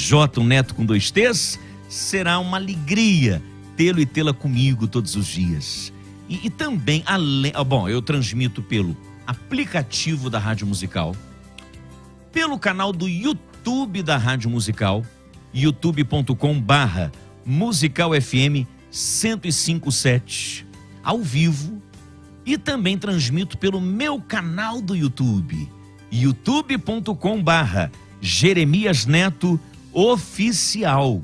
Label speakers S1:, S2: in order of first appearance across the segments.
S1: J, um Neto com 2 T's, será uma alegria tê-lo e tê-la comigo todos os dias. E também, eu transmito pelo aplicativo da Rádio Musical, pelo canal do YouTube da Rádio Musical, youtube.com/musicalfm 1057, ao vivo, e também transmito pelo meu canal do YouTube, youtube.com/Jeremias Neto Oficial.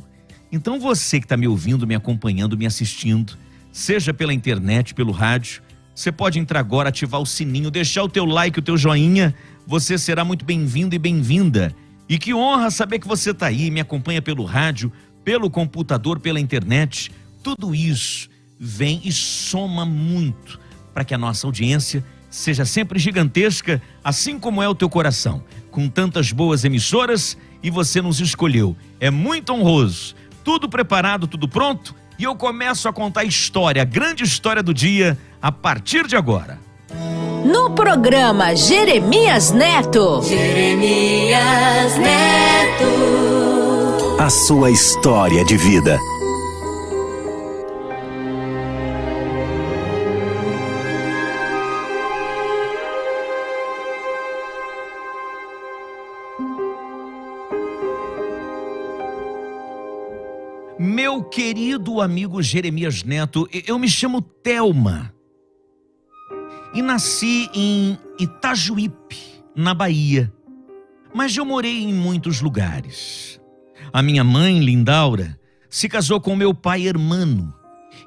S1: Então você que está me ouvindo, me acompanhando, me assistindo, seja pela internet, pelo rádio, você pode entrar agora, ativar o sininho, deixar o teu like, o teu joinha, você será muito bem-vindo e bem-vinda. E que honra saber que você está aí, me acompanha pelo rádio, pelo computador, pela internet. Tudo isso vem e soma muito para que a nossa audiência seja sempre gigantesca, assim como é o teu coração, com tantas boas emissoras, e você nos escolheu. É muito honroso. Tudo preparado, tudo pronto, e eu começo a contar a história, a grande história do dia, a partir de agora.
S2: No programa Jeremias Neto. Jeremias Neto.
S3: A sua história de vida.
S1: Meu querido amigo Jeremias Neto, eu me chamo Thelma e nasci em Itajuípe, na Bahia, mas eu morei em muitos lugares. A minha mãe, Lindaura, se casou com meu pai Hermano,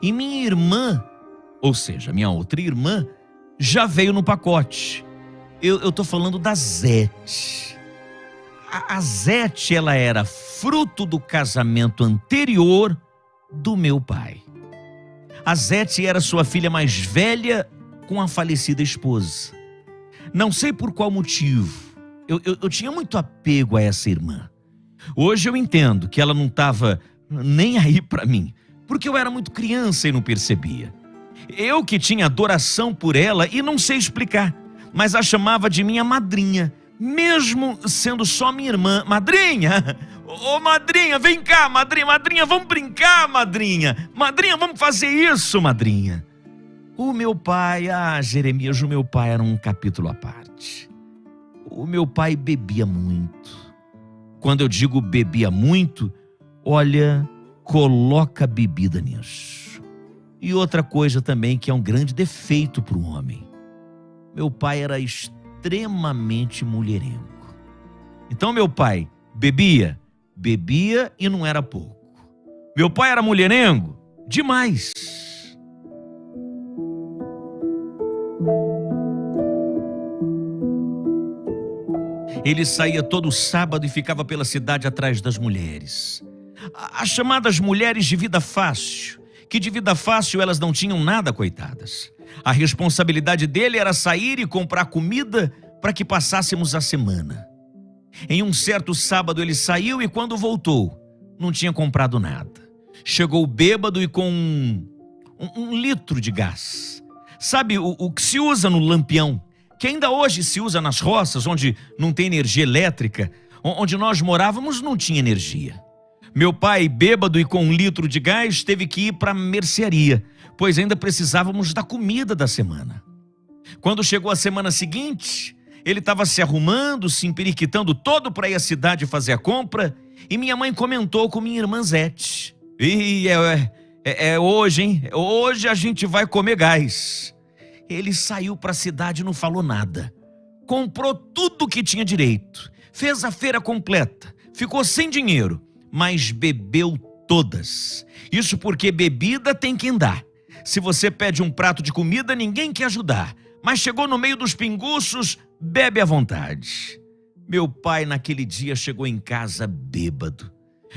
S1: e minha irmã, ou seja, minha outra irmã, já veio no pacote. Eu tô falando da Zete. A Zete, ela era fruto do casamento anterior do meu pai. A Zete era sua filha mais velha com a falecida esposa. Não sei por qual motivo, eu tinha muito apego a essa irmã. Hoje eu entendo que ela não estava nem aí para mim, porque eu era muito criança e não percebia. Eu que tinha adoração por ela e não sei explicar, mas a chamava de minha madrinha, mesmo sendo só minha irmã. Madrinha, ô madrinha, vem cá, madrinha, vamos brincar, madrinha, vamos fazer isso, madrinha. O meu pai, Jeremias, o meu pai era um capítulo à parte. O meu pai bebia muito. Quando eu digo bebia muito, olha, coloca bebida nisso. E outra coisa também que é um grande defeito para o homem. Meu pai era extremamente mulherengo. Então meu pai bebia e não era pouco. Meu pai era mulherengo demais. Ele saía todo sábado e ficava pela cidade atrás das mulheres. As chamadas mulheres de vida fácil, que de vida fácil elas não tinham nada, coitadas. A responsabilidade dele era sair e comprar comida para que passássemos a semana. Em um certo sábado ele saiu e quando voltou, não tinha comprado nada. Chegou bêbado e com um litro de gás. Sabe o que se usa no lampião? Que ainda hoje se usa nas roças, onde não tem energia elétrica. Onde nós morávamos não tinha energia. Meu pai, bêbado e com 1 litro de gás, teve que ir para a mercearia, pois ainda precisávamos da comida da semana. Quando chegou a semana seguinte, ele estava se arrumando, se emperiquitando todo para ir à cidade fazer a compra, e minha mãe comentou com minha irmã Zete: "Ih, é hoje, hein? Hoje a gente vai comer gás." Ele saiu para a cidade e não falou nada. Comprou tudo que tinha direito, fez a feira completa, ficou sem dinheiro, mas bebeu todas. Isso porque bebida tem quem dá. Se você pede um prato de comida, ninguém quer ajudar, mas chegou no meio dos pinguços, bebe à vontade. Meu pai naquele dia chegou em casa bêbado.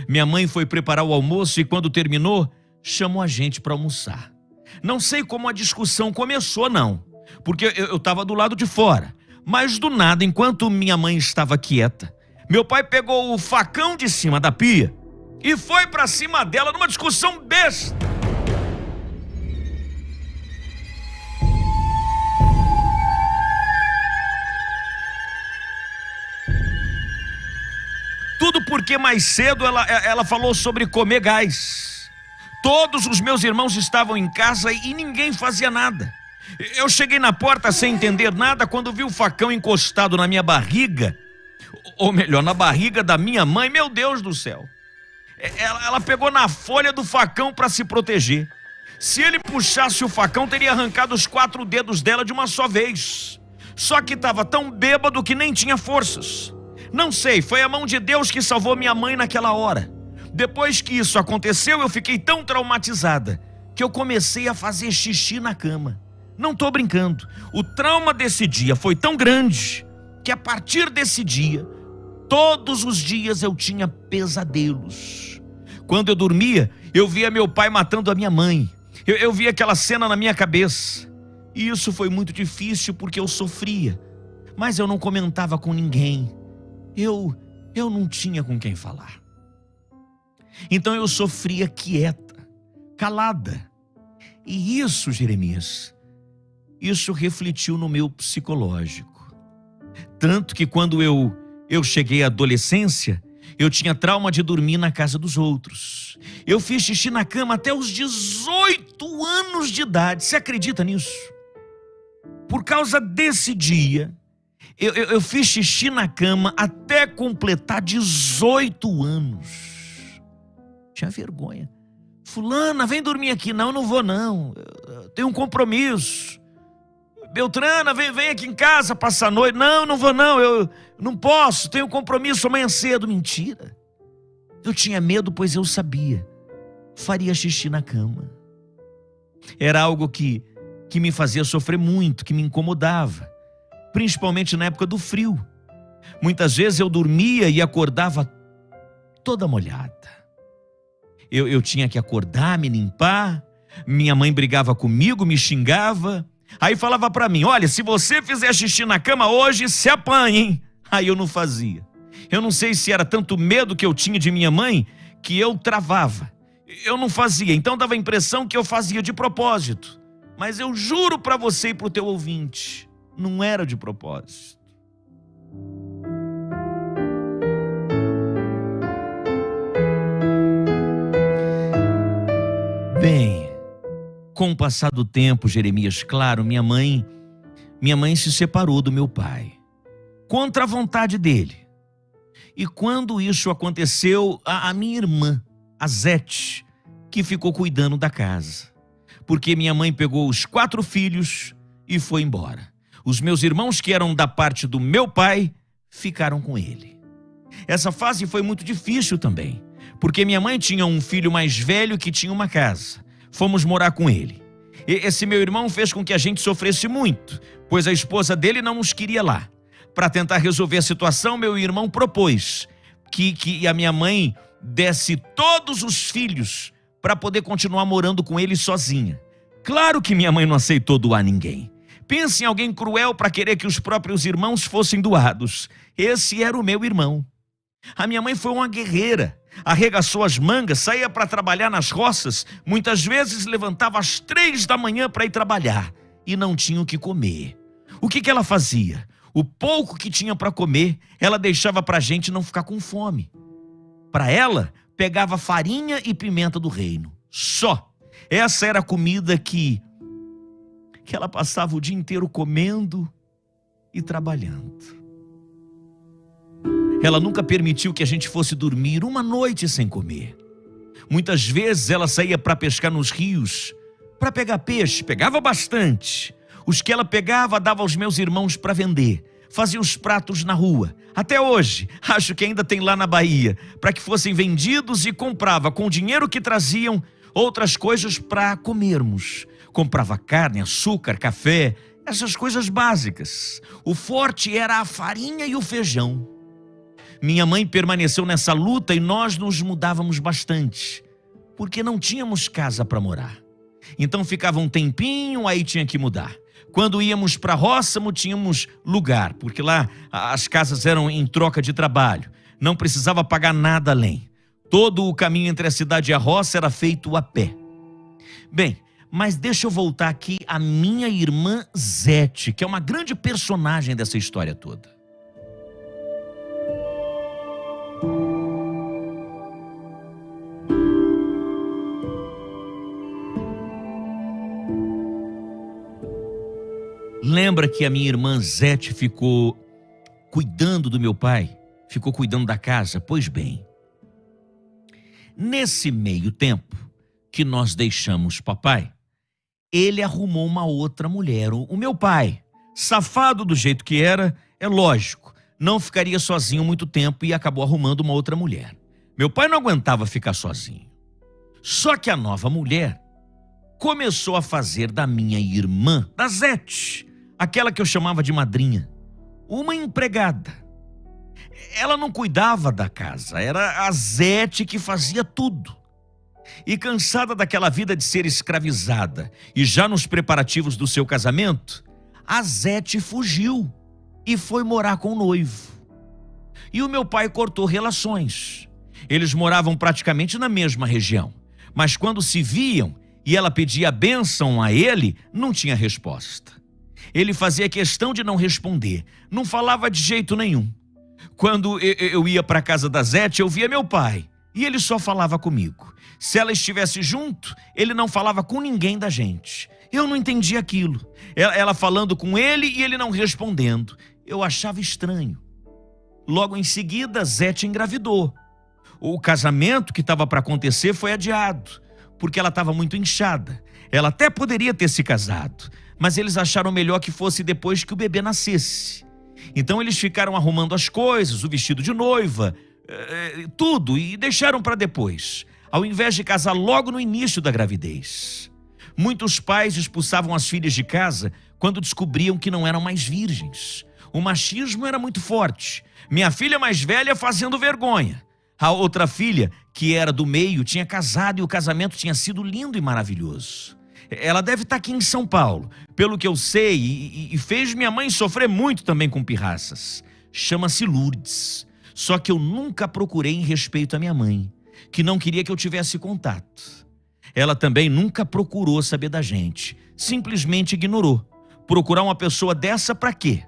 S1: Minha mãe foi preparar o almoço e quando terminou, chamou a gente para almoçar. Não sei como a discussão começou não, porque eu estava do lado de fora, mas do nada, enquanto minha mãe estava quieta, meu pai pegou o facão de cima da pia e foi para cima dela numa discussão besta. Tudo porque mais cedo ela falou sobre comer gás. Todos os meus irmãos estavam em casa e ninguém fazia nada. Eu cheguei na porta sem entender nada quando vi o facão encostado na minha barriga, ou melhor, na barriga da minha mãe. Meu Deus do céu. Ela pegou na folha do facão para se proteger. Se ele puxasse o facão, teria arrancado os 4 dedos dela de uma só vez. Só que estava tão bêbado que nem tinha forças. Não sei, foi a mão de Deus que salvou minha mãe naquela hora. Depois que isso aconteceu, eu fiquei tão traumatizada que eu comecei a fazer xixi na cama. Não estou brincando. O trauma desse dia foi tão grande que a partir desse dia, todos os dias eu tinha pesadelos. Quando eu dormia, eu via meu pai matando a minha mãe. Eu via aquela cena na minha cabeça. E isso foi muito difícil porque eu sofria. Mas eu não comentava com ninguém. Eu não tinha com quem falar. Então eu sofria quieta, calada. E isso, Jeremias, isso refletiu no meu psicológico. Tanto que quando eu cheguei à adolescência, eu tinha trauma de dormir na casa dos outros. Eu fiz xixi na cama até os 18 anos de idade. Você acredita nisso? Por causa desse dia, eu fiz xixi na cama até completar 18 anos. Tinha vergonha. Fulana, vem dormir aqui. Não, eu não vou não. Eu tenho um compromisso. Beltrana, vem aqui em casa passar a noite. Não, eu não vou não. Eu não posso, tenho um compromisso amanhã cedo. Mentira. Eu tinha medo, pois eu sabia. Faria xixi na cama. Era algo que me fazia sofrer muito, que me incomodava. Principalmente na época do frio. Muitas vezes eu dormia e acordava toda molhada. Eu tinha que acordar, me limpar. Minha mãe brigava comigo, me xingava. Aí falava pra mim, olha, se você fizer xixi na cama hoje, se apanha, hein? Aí eu não fazia. Eu não sei se era tanto medo que eu tinha de minha mãe, que eu travava. Eu não fazia, então dava a impressão que eu fazia de propósito. Mas eu juro pra você e pro teu ouvinte, não era de propósito. Bem, com o passar do tempo, Jeremias, claro, minha mãe se separou do meu pai, contra a vontade dele. E quando isso aconteceu, a minha irmã, a Zete, que ficou cuidando da casa. Porque minha mãe pegou os 4 filhos e foi embora. Os meus irmãos, que eram da parte do meu pai, ficaram com ele. Essa fase foi muito difícil também, porque minha mãe tinha um filho mais velho que tinha uma casa. Fomos morar com ele. Esse meu irmão fez com que a gente sofresse muito, pois a esposa dele não nos queria lá. Para tentar resolver a situação, meu irmão propôs que a minha mãe desse todos os filhos para poder continuar morando com ele sozinha. Claro que minha mãe não aceitou doar ninguém. Pense em alguém cruel para querer que os próprios irmãos fossem doados. Esse era o meu irmão. A minha mãe foi uma guerreira. Arregaçou as mangas, saía para trabalhar nas roças. Muitas vezes levantava às 3 da manhã para ir trabalhar e não tinha o que comer. O que ela fazia? O pouco que tinha para comer, ela deixava para a gente não ficar com fome. Para ela, pegava farinha e pimenta do reino. Só. Essa era a comida que ela passava o dia inteiro comendo e trabalhando. Ela nunca permitiu que a gente fosse dormir uma noite sem comer. Muitas vezes ela saía para pescar nos rios, para pegar peixe, pegava bastante. Os que ela pegava, dava aos meus irmãos para vender. Fazia os pratos na rua. Até hoje, acho que ainda tem lá na Bahia, para que fossem vendidos, e comprava com o dinheiro que traziam outras coisas para comermos. Comprava carne, açúcar, café, essas coisas básicas. O forte era a farinha e o feijão. Minha mãe permaneceu nessa luta e nós nos mudávamos bastante, porque não tínhamos casa para morar. Então ficava um tempinho, aí tinha que mudar. Quando íamos para a roça, tínhamos lugar, porque lá as casas eram em troca de trabalho. Não precisava pagar nada além. Todo o caminho entre a cidade e a roça era feito a pé. Bem, mas deixa eu voltar aqui à minha irmã Zete, que é uma grande personagem dessa história toda. lembra que a minha irmã Zete ficou cuidando do meu pai? Ficou cuidando da casa? Pois bem, nesse meio tempo que nós deixamos papai, ele arrumou uma outra mulher. O meu pai, safado do jeito que era, é lógico, não ficaria sozinho muito tempo e acabou arrumando uma outra mulher. Meu pai não aguentava ficar sozinho. Só que a nova mulher começou a fazer da minha irmã, da Zete, aquela que eu chamava de madrinha, uma empregada. Ela não cuidava da casa, era a Zete que fazia tudo. E cansada daquela vida de ser escravizada e já nos preparativos do seu casamento, a Zete fugiu e foi morar com o noivo. E o meu pai cortou relações. Eles moravam praticamente na mesma região, mas quando se viam e ela pedia bênção a ele, não tinha resposta. Ele fazia questão de não responder, não falava de jeito nenhum. Quando eu ia para a casa da Zete, eu via meu pai e ele só falava comigo. Se ela estivesse junto, ele não falava com ninguém da gente. Eu não entendia aquilo. Ela falando com ele e ele não respondendo. Eu achava estranho. Logo em seguida, Zete engravidou. O casamento que estava para acontecer foi adiado, porque ela estava muito inchada. Ela até poderia ter se casado, mas eles acharam melhor que fosse depois que o bebê nascesse. Então eles ficaram arrumando as coisas, o vestido de noiva, tudo, e deixaram para depois, ao invés de casar logo no início da gravidez. Muitos pais expulsavam as filhas de casa quando descobriam que não eram mais virgens. O machismo era muito forte. Minha filha mais velha fazendo vergonha. A outra filha, que era do meio, tinha casado e o casamento tinha sido lindo e maravilhoso. Ela deve estar aqui em São Paulo, pelo que eu sei, e fez minha mãe sofrer muito também com pirraças. Chama-se Lourdes. Só que eu nunca procurei em respeito à minha mãe, que não queria que eu tivesse contato. Ela também nunca procurou saber da gente, simplesmente ignorou. Procurar uma pessoa dessa para quê?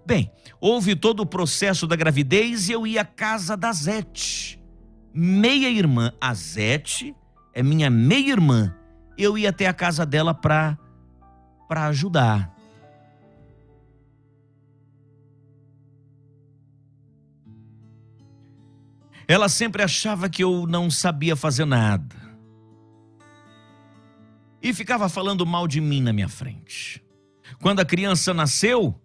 S1: Bem, houve todo o processo da gravidez e eu ia à casa da Zete. Meia-irmã, a Zete é minha meia-irmã. Eu ia até a casa dela para ajudar. Ela sempre achava que eu não sabia fazer nada. E ficava falando mal de mim na minha frente. Quando a criança nasceu,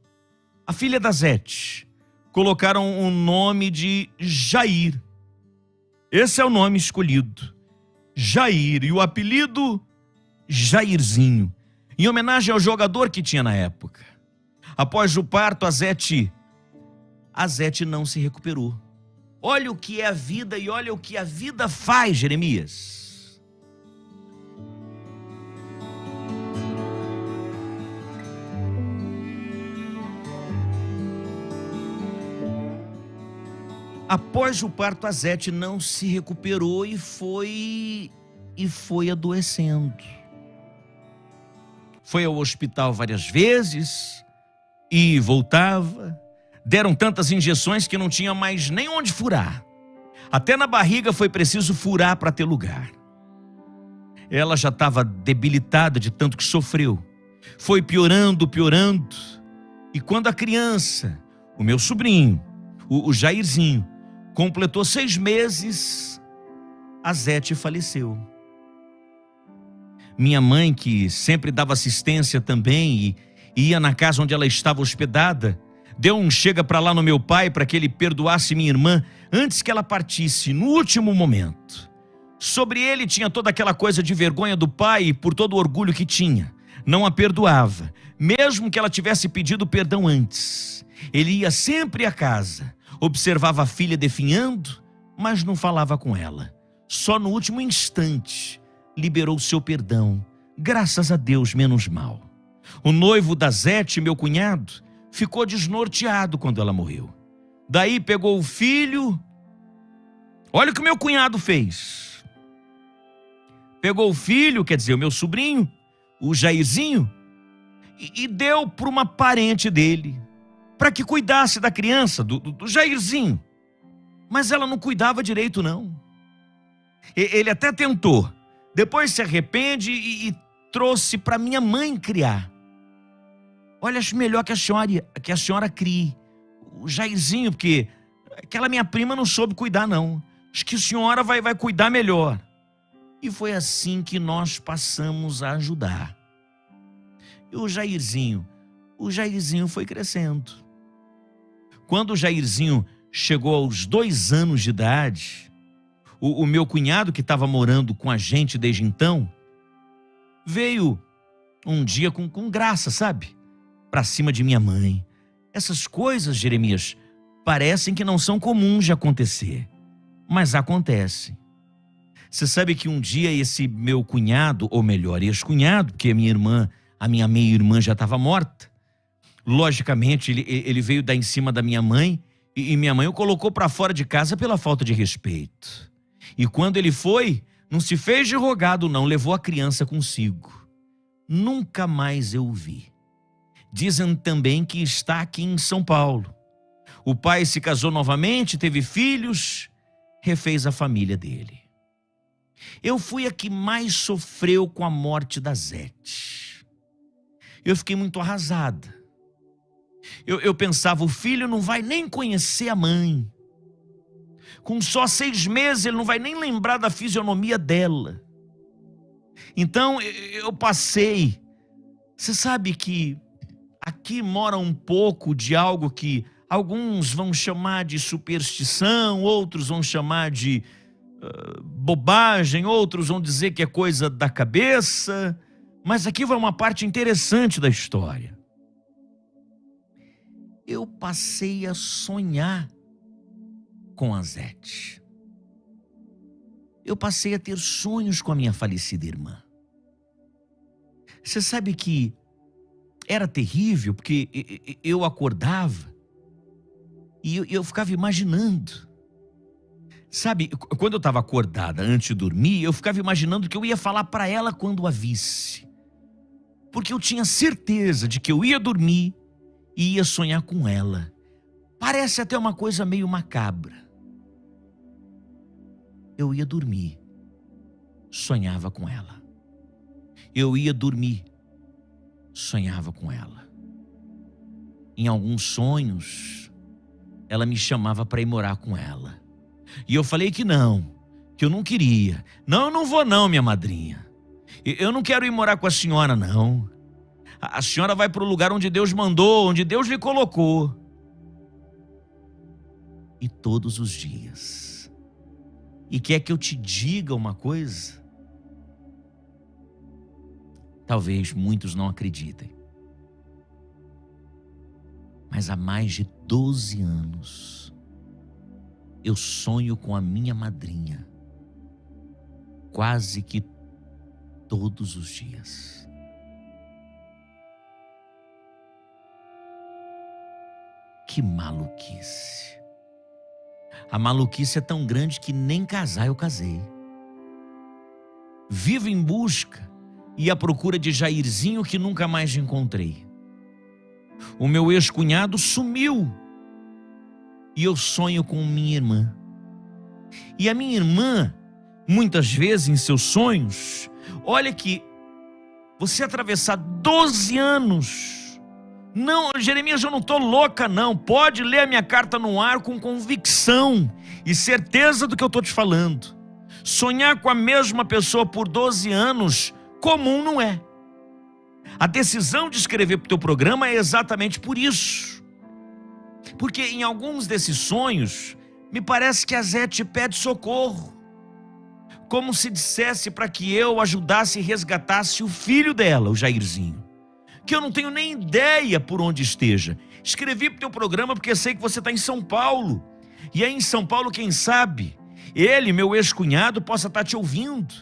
S1: a filha da Zete, colocaram o nome de Jair. Esse é o nome escolhido. Jair. E o apelido, Jairzinho, em homenagem ao jogador que tinha na época. Após o parto, a Zete não se recuperou. Olha o que é a vida e olha o que a vida faz, Jeremias. Após o parto, a Zete não se recuperou e foi adoecendo. Foi ao hospital várias vezes e voltava. Deram tantas injeções que não tinha mais nem onde furar. Até na barriga foi preciso furar para ter lugar. Ela já estava debilitada de tanto que sofreu. Foi piorando. E quando a criança, o meu sobrinho, o Jairzinho, completou 6 meses, a Zete faleceu. Minha mãe, que sempre dava assistência também e ia na casa onde ela estava hospedada, deu um chega para lá no meu pai para que ele perdoasse minha irmã antes que ela partisse, no último momento. Sobre ele tinha toda aquela coisa de vergonha do pai por todo o orgulho que tinha. Não a perdoava, mesmo que ela tivesse pedido perdão antes. Ele ia sempre à casa, observava a filha definhando, mas não falava com ela. Só no último instante liberou seu perdão, graças a Deus, menos mal. O noivo da Zete, meu cunhado, ficou desnorteado quando ela morreu. Daí pegou o filho. Olha o que o meu cunhado fez. Pegou o filho, quer dizer, o meu sobrinho, o Jairzinho, e deu para uma parente dele, para que cuidasse da criança, do Jairzinho. Mas ela não cuidava direito, não. Ele até tentou. Depois se arrepende e trouxe para minha mãe criar. olha, acho melhor que a senhora crie o Jairzinho, porque aquela minha prima não soube cuidar, não. Acho que a senhora vai cuidar melhor. E foi assim que nós passamos a ajudar. E o Jairzinho foi crescendo. Quando o Jairzinho chegou aos 2 anos de idade, o meu cunhado, que estava morando com a gente desde então, veio um dia com graça, sabe? Pra cima de minha mãe. Essas coisas, Jeremias, parecem que não são comuns de acontecer, mas acontecem. Você sabe que um dia esse meu cunhado, ou melhor, ex-cunhado, porque a minha meia-irmã já estava morta, logicamente ele veio dar em cima da minha mãe e minha mãe o colocou para fora de casa pela falta de respeito. E quando ele foi, não se fez de rogado não, levou a criança consigo. Nunca mais eu o vi. Dizem também que está aqui em São Paulo. O pai se casou novamente, teve filhos, refez a família dele. Eu fui a que mais sofreu com a morte da Zete. Eu fiquei muito arrasada. Eu pensava, o filho não vai nem conhecer a mãe. Com só 6 meses ele não vai nem lembrar da fisionomia dela. Então eu passei. Você sabe que aqui mora um pouco de algo que alguns vão chamar de superstição, outros vão chamar de bobagem, outros vão dizer que é coisa da cabeça, mas aqui vai uma parte interessante da história. Eu passei a sonhar com a Zete. Eu passei a ter sonhos com a minha falecida irmã. Você sabe que era terrível, porque eu acordava e eu ficava imaginando. Sabe, quando eu estava acordada antes de dormir, eu ficava imaginando que eu ia falar para ela quando a visse. Porque eu tinha certeza de que eu ia dormir e ia sonhar com ela. Parece até uma coisa meio macabra. Eu ia dormir, sonhava com ela. Eu ia dormir, sonhava com ela. Em alguns sonhos, ela me chamava para ir morar com ela. E eu falei que eu não queria. Não, eu não vou não, minha madrinha. Eu não quero ir morar com a senhora, não. A senhora vai para o lugar onde Deus mandou, onde Deus lhe colocou. E todos os dias. E quer que eu te diga uma coisa? Talvez muitos não acreditem. Mas há mais de 12 anos, eu sonho com a minha madrinha. Quase que todos os dias. Que maluquice. A maluquice é tão grande que nem casar eu casei. Vivo em busca e à procura de Jairzinho que nunca mais encontrei. O meu ex-cunhado sumiu. E eu sonho com minha irmã. E a minha irmã, muitas vezes em seus sonhos, olha que você atravessar 12 anos. Não, Jeremias, eu não estou louca não. Pode ler a minha carta no ar com convicção e certeza do que eu estou te falando. Sonhar com a mesma pessoa por 12 anos, comum não é. A decisão de escrever para o teu programa é exatamente por isso. Porque em alguns desses sonhos, me parece que a Zete pede socorro. Como se dissesse para que eu ajudasse e resgatasse o filho dela, o Jairzinho. Que eu não tenho nem ideia por onde esteja. Escrevi para o teu programa porque sei que você está em São Paulo. E aí em São Paulo, quem sabe, ele, meu ex-cunhado, possa estar te ouvindo.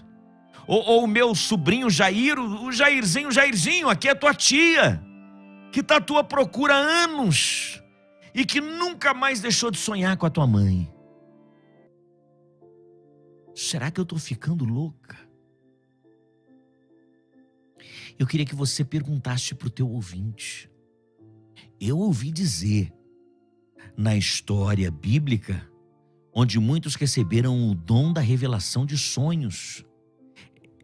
S1: Ou o meu sobrinho Jair, o Jairzinho, aqui é tua tia, que está à tua procura há anos e que nunca mais deixou de sonhar com a tua mãe. Será que eu estou ficando louca? Eu queria que você perguntasse para o teu ouvinte. Eu ouvi dizer, na história bíblica, onde muitos receberam o dom da revelação de sonhos.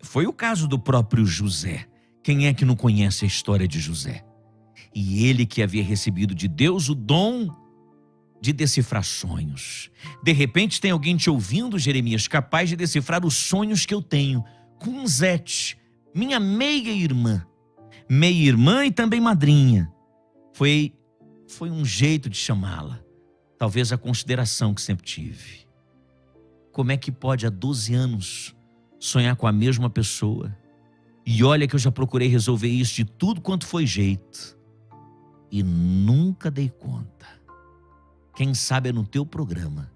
S1: Foi o caso do próprio José. Quem é que não conhece a história de José? E ele que havia recebido de Deus o dom de decifrar sonhos. De repente tem alguém te ouvindo, Jeremias, capaz de decifrar os sonhos que eu tenho. Kunzete, minha meia-irmã e também madrinha. Foi um jeito de chamá-la. Talvez a consideração que sempre tive. Como é que pode há 12 anos sonhar com a mesma pessoa? E olha que eu já procurei resolver isso de tudo quanto foi jeito. E nunca dei conta. Quem sabe é no teu programa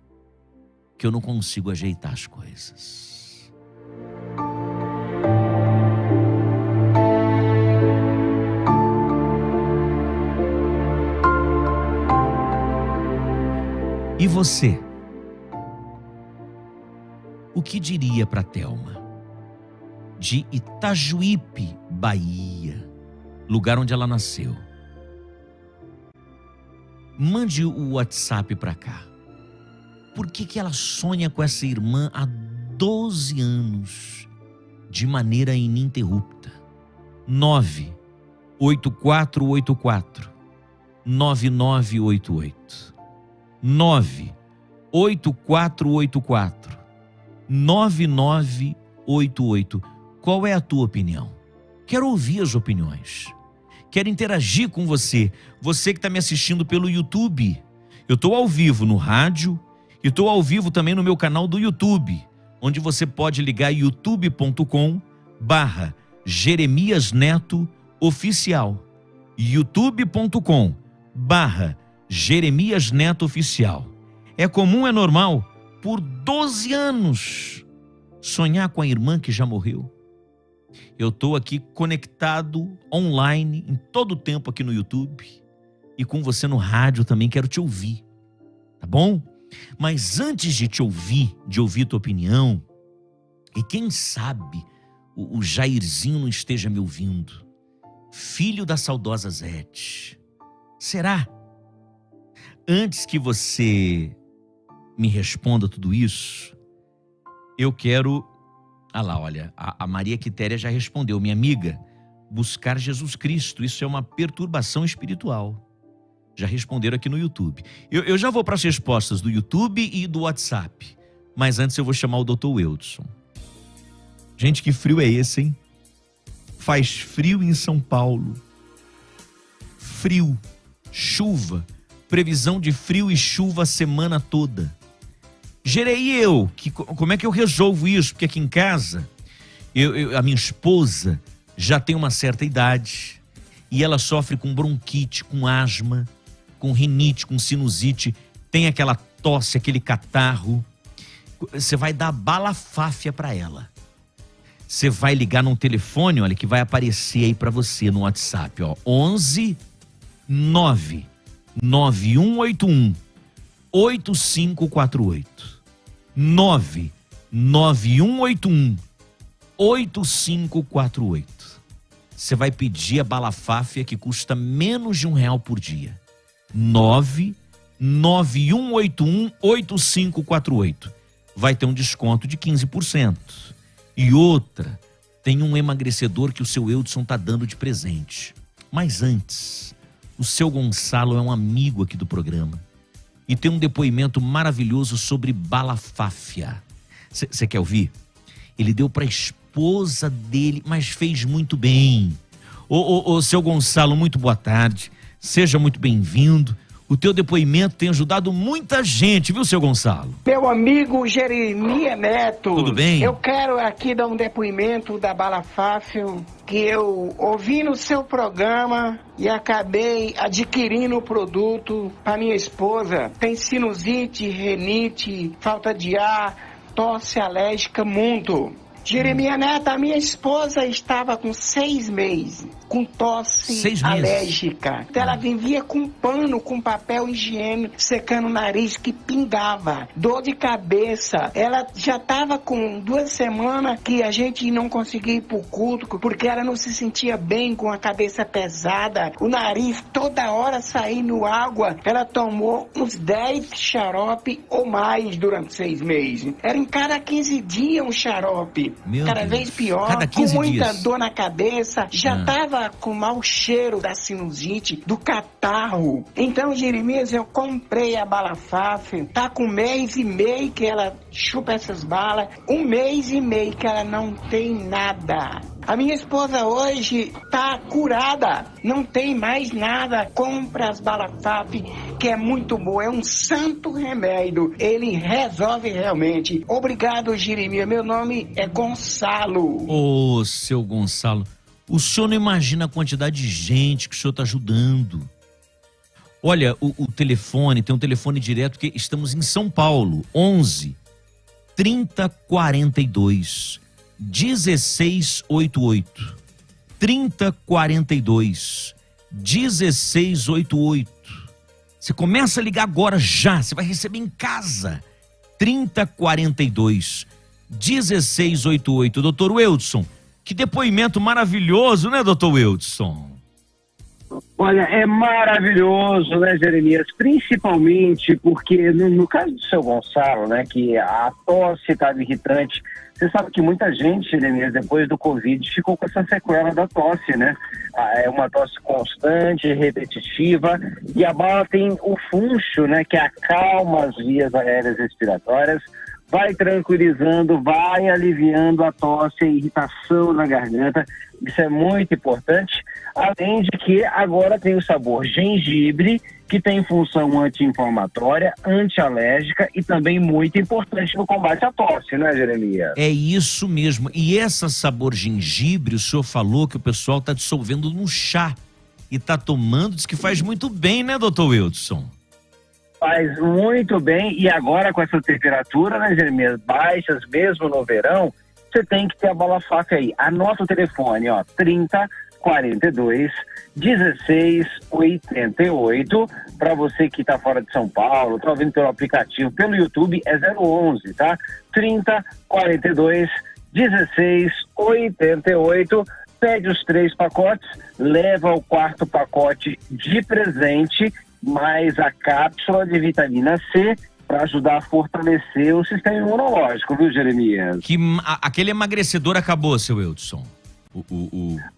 S1: que eu não consigo ajeitar as coisas. E você? O que diria para Thelma? De Itajuípe, Bahia, lugar onde ela nasceu. Mande o WhatsApp para cá. Por que ela sonha com essa irmã há 12 anos, de maneira ininterrupta? 98484 9988 98484 9988. Qual é a tua opinião? Quero ouvir as opiniões. Quero interagir com você. Você que está me assistindo pelo YouTube. Eu estou ao vivo no rádio e estou ao vivo também no meu canal do YouTube, onde você pode ligar youtube.com/Jeremias Neto Oficial. youtube.com/Jeremias Neto Oficial. É comum, é normal, por 12 anos, sonhar com a irmã que já morreu. Eu estou aqui conectado online, em todo o tempo aqui no YouTube. E com você no rádio também, quero te ouvir. Tá bom? Mas antes de te ouvir, de ouvir tua opinião, e quem sabe o Jairzinho não esteja me ouvindo, filho da saudosa Zete. Será? Antes que você me responda tudo isso, eu quero... Ah lá, olha, a Maria Quitéria já respondeu. Minha amiga, buscar Jesus Cristo, isso é uma perturbação espiritual. Já responderam aqui no YouTube. Eu já vou para as respostas do YouTube e do WhatsApp. Mas antes eu vou chamar o Dr. Wilson. Gente, que frio é esse, hein? Faz frio em São Paulo. Frio, chuva, previsão de frio e chuva a semana toda. Gerei como é que eu resolvo isso? Porque aqui em casa, a minha esposa já tem uma certa idade e ela sofre com bronquite, com asma, com rinite, com sinusite, tem aquela tosse, aquele catarro. Você vai dar balafáfia para ela. Você vai ligar num telefone, olha, que vai aparecer aí para você no WhatsApp, ó, 11 9 9181 8548. 99181 8548. Você vai pedir a balafáfia que custa menos de R$1 por dia. 99181 8548. Vai ter um desconto de 15%. E outra, tem um emagrecedor que o seu Eudson tá dando de presente. Mas antes, o seu Gonçalo é um amigo aqui do programa. E tem um depoimento maravilhoso sobre balafáfia. Você quer ouvir? Ele deu para a esposa dele, mas fez muito bem. Ô, seu Gonçalo, muito boa tarde. Seja muito bem-vindo. O teu depoimento tem ajudado muita gente, viu, seu Gonçalo?
S4: Meu amigo Jeremias Neto.
S1: Tudo bem?
S4: Eu quero aqui dar um depoimento da balafáfia que eu ouvi no seu programa e acabei adquirindo o produto para minha esposa. Tem sinusite, renite, falta de ar, tosse alérgica, muito. Jeremias Neto, a minha esposa estava com 6 meses, com tosse alérgica. Então ela vivia com pano, com papel higiênico, secando o nariz que pingava. Dor de cabeça. Ela já estava com 2 semanas que a gente não conseguia ir pro culto, porque ela não se sentia bem, com a cabeça pesada, o nariz toda hora saindo água. Ela tomou uns 10 xarope ou mais durante 6 meses. Era em cada 15 dias um xarope. cada
S1: Deus.
S4: vez pior,
S1: Cada
S4: com
S1: 15
S4: muita
S1: dias.
S4: dor na cabeça, já tava com mau cheiro da sinusite, do catarro. Então, Jeremias, eu comprei a bala Fácil, tá com 1 mês e meio que ela chupa essas balas, 1 mês e meio que ela não tem nada. A minha esposa hoje tá curada, não tem mais nada. Compra as balas FAP, que é muito boa, é um santo remédio. Ele resolve realmente. Obrigado, Jeremias. Meu nome é Gonçalo.
S1: Ô, seu Gonçalo, o senhor não imagina a quantidade de gente que o senhor está ajudando. Olha, o telefone, tem um telefone direto que estamos em São Paulo, 11 3042 1688. 3042 1688. Você começa a ligar agora já, você vai receber em casa. 3042 1688. Doutor Wilson, que depoimento maravilhoso, né, doutor Wilson?
S5: Olha, é maravilhoso, né, Jeremias? Principalmente porque, no caso do seu Gonçalo, né, que a tosse estava irritante. Você sabe que muita gente, Jeremias, depois do Covid, ficou com essa sequela da tosse, né? É uma tosse constante, repetitiva, e a bala tem o funcho, né, que acalma as vias aéreas respiratórias, vai tranquilizando, vai aliviando a tosse, a irritação na garganta. Isso é muito importante, além de que agora tem o sabor gengibre, que tem função anti-inflamatória, anti-alérgica e também muito importante no combate à tosse, né, Jeremias?
S1: É isso mesmo. E essa sabor gengibre, o senhor falou que o pessoal está dissolvendo num chá e está tomando, diz que faz muito bem, né, doutor Wilson?
S5: Faz muito bem, e agora com essa temperatura, né, Jeremias, baixas mesmo no verão, você tem que ter a bala Fácil aí. Anota o telefone, ó, 3042 1688, para você que está fora de São Paulo, está ouvindo pelo aplicativo, pelo YouTube, é 011, tá? 3042 1688, pede os 3 pacotes, leva o 4º pacote de presente, mais a cápsula de vitamina C, para ajudar a fortalecer o sistema imunológico, viu, Jeremias?
S1: Aquele emagrecedor acabou, seu Wilson.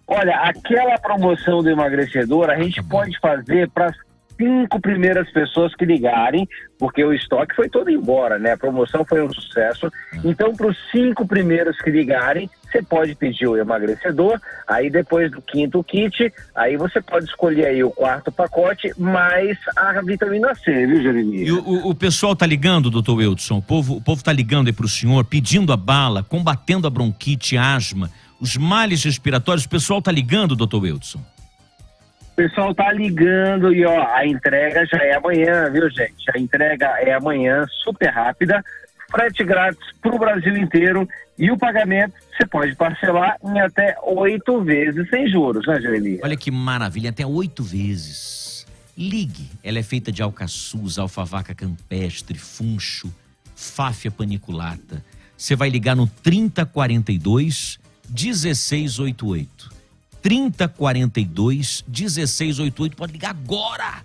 S5: Olha, aquela promoção do emagrecedor a gente pode fazer para 5 primeiras pessoas que ligarem, porque o estoque foi todo embora, né? A promoção foi um sucesso. Então, para os 5 primeiros que ligarem, você pode pedir o emagrecedor, aí depois do 5º kit, aí você pode escolher aí o 4º pacote, mais a vitamina C, viu, Jeremias?
S1: E o pessoal tá ligando, doutor Wilson, o povo tá ligando aí pro senhor, pedindo a bala, combatendo a bronquite, a asma, os males respiratórios, o pessoal tá ligando, doutor Wilson?
S5: O pessoal tá ligando e, ó, a entrega já é amanhã, viu, gente? A entrega é amanhã, super rápida, frete grátis pro Brasil inteiro, e o pagamento você pode parcelar em até 8 vezes sem juros, né, Jeremias?
S1: Olha que maravilha, até 8 vezes. Ligue, ela é feita de alcaçuz, alfavaca campestre, funcho, fáfia paniculata. Você vai ligar no 3042 1688. 3042 1688, pode ligar agora.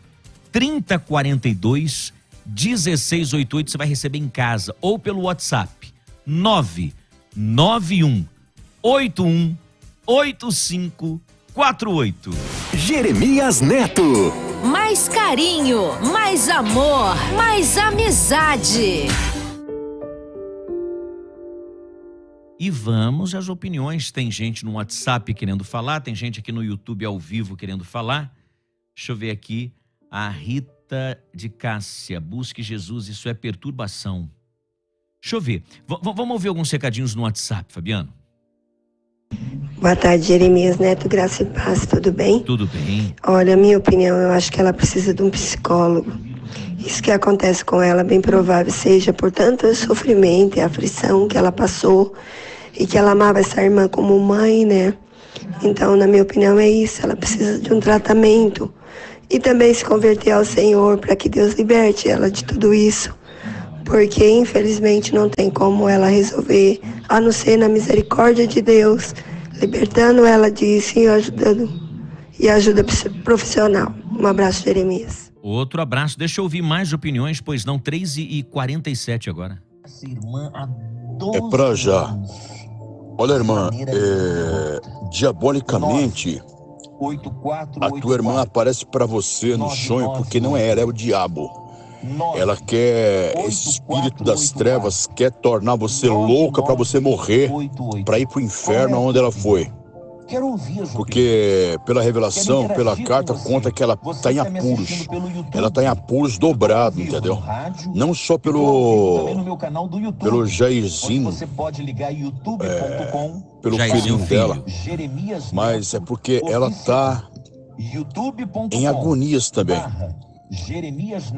S1: 3042 1688, você vai receber em casa ou pelo WhatsApp 991 81 8548.
S3: Jeremias Neto.
S2: Mais carinho, mais amor, mais amizade.
S1: E vamos às opiniões. Tem gente no WhatsApp querendo falar, tem gente aqui no YouTube ao vivo querendo falar. Deixa eu ver aqui. A Rita de Cássia. Busque Jesus, isso é perturbação. Deixa eu ver. Vamos ouvir alguns recadinhos no WhatsApp, Fabiano?
S6: Boa tarde, Jeremias Neto, graça e paz, tudo bem?
S1: Tudo bem.
S6: Olha, minha opinião, eu acho que ela precisa de um psicólogo. Isso que acontece com ela, bem provável seja por tanto sofrimento e aflição que ela passou e que ela amava essa irmã como mãe, né? Então, na minha opinião, é isso. Ela precisa de um tratamento e também se converter ao Senhor para que Deus liberte ela de tudo isso. Porque, infelizmente, não tem como ela resolver, a não ser na misericórdia de Deus, libertando ela disso e ajudando. E ajuda profissional. Um abraço, Jeremias.
S1: Outro abraço. Deixa eu ouvir mais opiniões, pois não, 3h47 agora.
S7: É pra já. Olha, irmã, diabolicamente, a tua irmã aparece para você no sonho porque não é ela, é o diabo. Ela quer, esse espírito das trevas quer tornar você louca para você morrer, para ir pro inferno onde ela foi. Porque pela revelação, pela carta, conta que ela está em apuros. Ela está em apuros dobrado, entendeu? Não só pelo Jairzinho, pelo filhinho dela, mas é porque ela está em agonias também.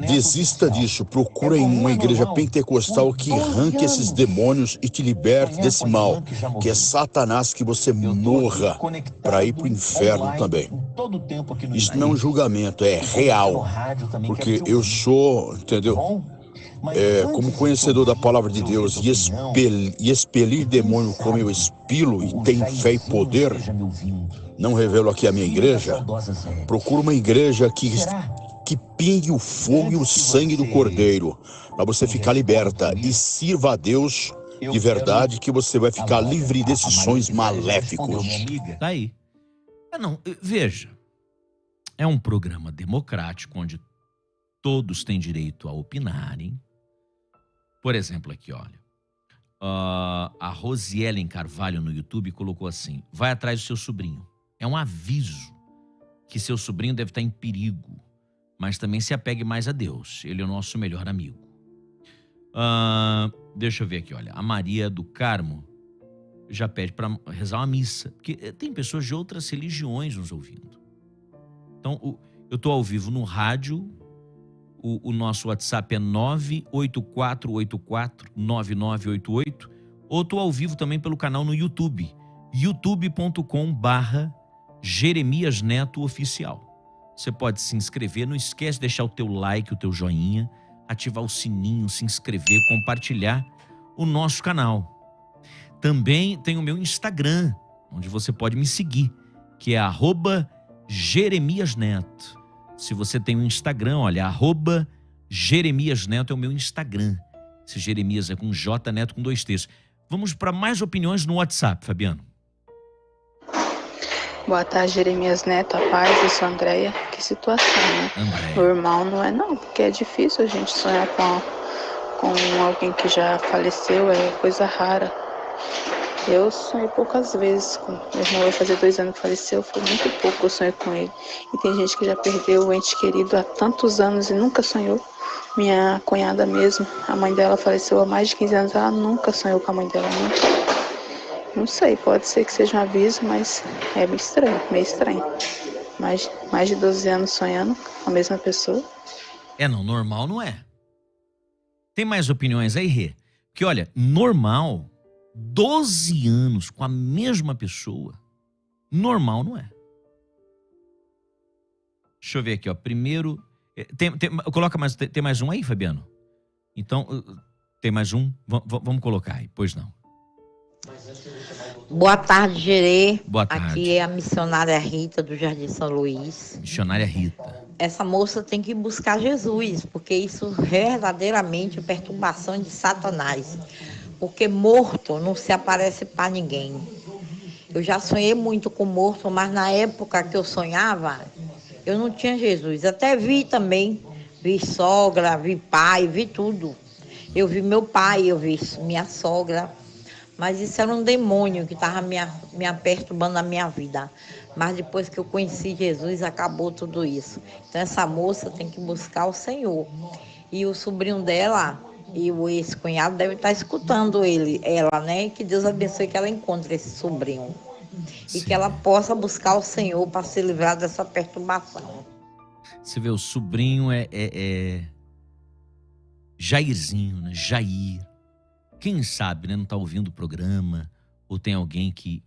S7: Desista disso, procura em uma igreja pentecostal que arranque esses demônios e te liberte desse mal, que é Satanás, que você morra para ir para o inferno também. Isso não é um julgamento, é real, porque eu sou, entendeu? Como conhecedor da palavra de Deus e expelir demônio como eu expilo e tenho fé e poder, não revelo aqui a minha igreja, procura uma igreja que pingue o fogo e o sangue do Cordeiro, para você ficar liberta e sirva a Deus de verdade, que você vai ficar livre desses sonhos maléficos.
S1: Tá aí. Não, veja, é um programa democrático onde todos têm direito a opinarem. Por exemplo, aqui, olha, a Rosielen Carvalho no YouTube colocou assim: vai atrás do seu sobrinho. É um aviso que seu sobrinho deve estar em perigo. Mas também se apegue mais a Deus. Ele é o nosso melhor amigo. Deixa eu ver aqui, olha. A Maria do Carmo já pede para rezar uma missa. Porque tem pessoas de outras religiões nos ouvindo. Então, eu estou ao vivo no rádio. O nosso WhatsApp é 984849988. Ou estou ao vivo também pelo canal no YouTube. youtube.com/Jeremias Neto Oficial. Você pode se inscrever, não esquece de deixar o teu like, o teu joinha, ativar o sininho, se inscrever, compartilhar o nosso canal. Também tem o meu Instagram, onde você pode me seguir, que é @JeremiasNeto. Se você tem um Instagram, olha, @JeremiasNeto é o meu Instagram. Esse Jeremias é com J, Neto com 2 T's. Vamos para mais opiniões no WhatsApp, Fabiano.
S8: Boa tarde, Jeremias Neto, a paz, eu sou a Andréia. Que situação, né? Normal não é não, porque é difícil a gente sonhar com alguém que já faleceu, é coisa rara. Eu sonhei poucas vezes, meu irmão vai fazer 2 anos que faleceu, foi muito pouco que eu sonhei com ele. E tem gente que já perdeu o ente querido há tantos anos e nunca sonhou. Minha cunhada mesmo, a mãe dela faleceu há mais de 15 anos, ela nunca sonhou com a mãe dela, nunca. Não sei, pode ser que seja um aviso, mas é meio estranho. Mais de 12 anos sonhando com a mesma pessoa.
S1: Não, normal não é. Tem mais opiniões aí, Rê? Que olha, normal, 12 anos com a mesma pessoa, normal não é. Deixa eu ver aqui, ó. Primeiro, coloca mais, tem mais um aí, Fabiano? Então, tem mais um? Vamos colocar aí, pois não.
S9: Boa tarde, Gerê.
S1: Boa tarde.
S9: Aqui é a missionária Rita, do Jardim São Luís.
S1: Missionária Rita.
S9: Essa moça tem que buscar Jesus, porque isso verdadeiramente é perturbação de Satanás. Porque morto não se aparece para ninguém. Eu já sonhei muito com morto, mas na época que eu sonhava, eu não tinha Jesus. Até vi também, vi sogra, vi pai, vi tudo. Eu vi meu pai, eu vi minha sogra. Mas isso era um demônio que estava me perturbando na minha vida. Mas depois que eu conheci Jesus, acabou tudo isso. Então essa moça tem que buscar o Senhor. E o sobrinho dela e o ex-cunhado devem estar escutando ela, né? Que Deus abençoe que ela encontre esse sobrinho.
S1: Sim.
S9: E que ela possa buscar o Senhor para se livrar dessa perturbação.
S1: Você vê, o sobrinho é Jairzinho, né? Jair. Quem sabe, né, não está ouvindo o programa, ou tem alguém que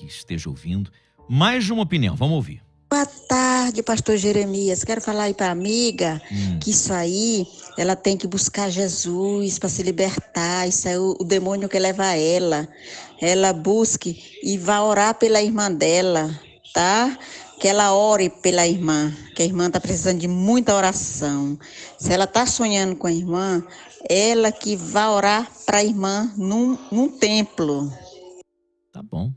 S1: esteja ouvindo. Mais de uma opinião, vamos ouvir.
S10: Boa tarde, pastor Jeremias. Quero falar aí para a amiga que isso aí, ela tem que buscar Jesus para se libertar. Isso é o demônio que leva ela. Ela busque e vá orar pela irmã dela, tá? Que ela ore pela irmã, que a irmã está precisando de muita oração. Se ela está sonhando com a irmã, ela que vai orar para a irmã num templo.
S1: Tá bom.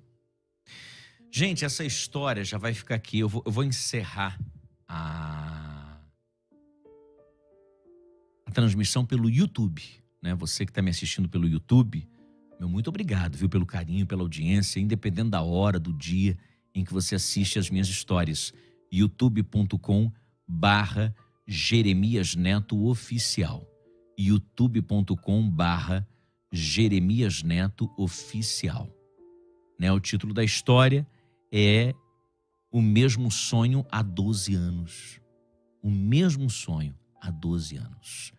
S1: Gente, essa história já vai ficar aqui. Eu vou encerrar a transmissão pelo YouTube, né? Você que está me assistindo pelo YouTube, meu muito obrigado, viu, pelo carinho, pela audiência, independente da hora, do dia em que você assiste as minhas histórias. youtube.com/Jeremias Neto Oficial. youtube.com/Jeremias Neto Oficial. Né? O título da história é O Mesmo Sonho há 12 anos. O Mesmo Sonho há 12 anos.